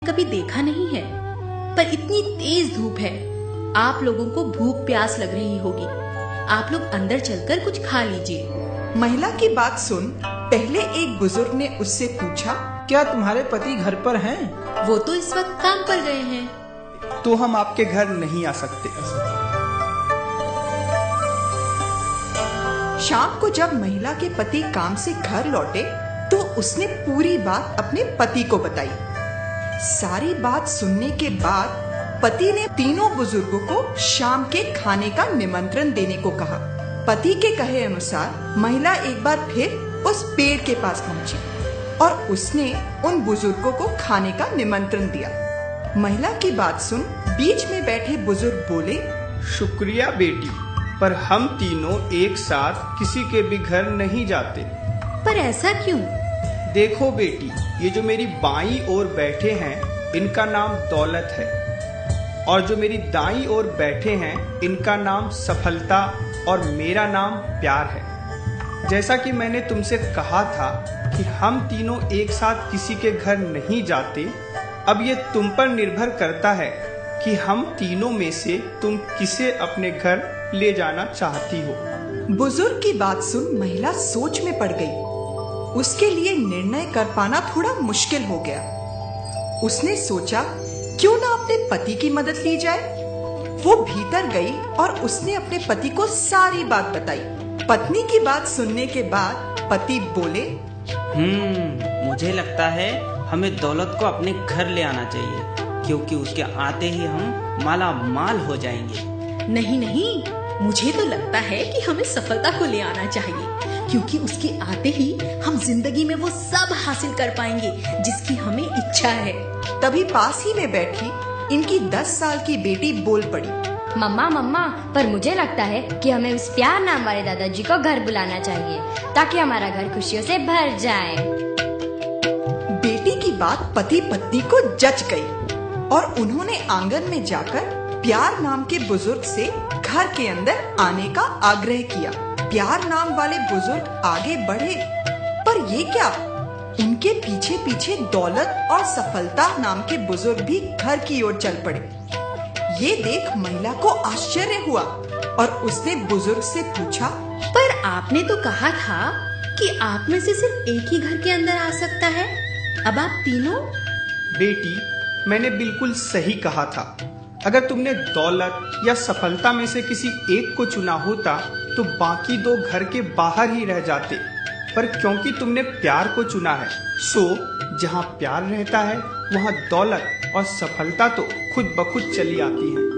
कभी देखा नहीं है, पर इतनी तेज धूप है, आप लोगों को भूख प्यास लग रही होगी। आप लोग अंदर चलकर कुछ खा लीजिए। महिला की बात सुन पहले एक बुजुर्ग ने उससे पूछा, क्या तुम्हारे पति घर पर हैं? वो तो इस वक्त काम पर गए हैं। तो हम आपके घर नहीं आ सकते। शाम को जब महिला के पति काम से घर लौटे तो उसने पूरी बात अपने पति को बताई। सारी बात सुनने के बाद पति ने तीनों बुजुर्गों को शाम के खाने का निमंत्रण देने को कहा। पति के कहे अनुसार महिला एक बार फिर उस पेड़ के पास पहुंची और उसने उन बुजुर्गों को खाने का निमंत्रण दिया। महिला की बात सुन बीच में बैठे बुजुर्ग बोले, शुक्रिया बेटी, पर हम तीनों एक साथ किसी के भी घर नहीं जाते। पर ऐसा क्यों? देखो बेटी, ये जो मेरी बाईं ओर बैठे हैं इनका नाम दौलत है, और जो मेरी दाईं ओर बैठे हैं इनका नाम सफलता और मेरा नाम प्यार है। जैसा कि मैंने तुमसे कहा था कि हम तीनों एक साथ किसी के घर नहीं जाते, अब ये तुम पर निर्भर करता है कि हम तीनों में से तुम किसे अपने घर ले जाना चाहती हो। बुजुर्ग की बात सुन महिला सोच में पड़ गई। उसके लिए निर्णय कर पाना थोड़ा मुश्किल हो गया। उसने सोचा क्यों ना अपने पति की मदद ली जाए। वो भीतर गई और उसने अपने पति को सारी बात बताई। पत्नी की बात सुनने के बाद पति बोले, मुझे लगता है हमें दौलत को अपने घर ले आना चाहिए, क्योंकि उसके आते ही हम माला माल हो जाएंगे। नहीं नहीं, मुझे तो लगता है कि हमें सफलता को ले आना चाहिए, क्योंकि उसके आते ही हम जिंदगी में वो सब हासिल कर पाएंगे जिसकी हमें इच्छा है। तभी पास ही में बैठी इनकी 10 साल की बेटी बोल पड़ी, मम्मा, पर मुझे लगता है कि हमें उस प्यार नाम वाले दादाजी को घर बुलाना चाहिए, ताकि हमारा घर खुशियों से भर जाए। बेटी की बात पति पत्नी को जच गई और उन्होंने आंगन में जाकर प्यार नाम के बुजुर्ग से घर के अंदर आने का आग्रह किया। प्यार नाम वाले बुजुर्ग आगे बढ़े, पर ये क्या, उनके पीछे पीछे दौलत और सफलता नाम के बुजुर्ग भी घर की ओर चल पड़े। ये देख महिला को आश्चर्य हुआ और उसने बुजुर्ग से पूछा, पर आपने तो कहा था कि आप में से सिर्फ एक ही घर के अंदर आ सकता है, अब आप तीनों? बेटी, मैंने बिल्कुल सही कहा था। अगर तुमने दौलत या सफलता में से किसी एक को चुना होता तो बाकी दो घर के बाहर ही रह जाते, पर क्योंकि तुमने प्यार को चुना है, सो जहाँ प्यार रहता है वहाँ दौलत और सफलता तो खुद ब खुद चली आती है।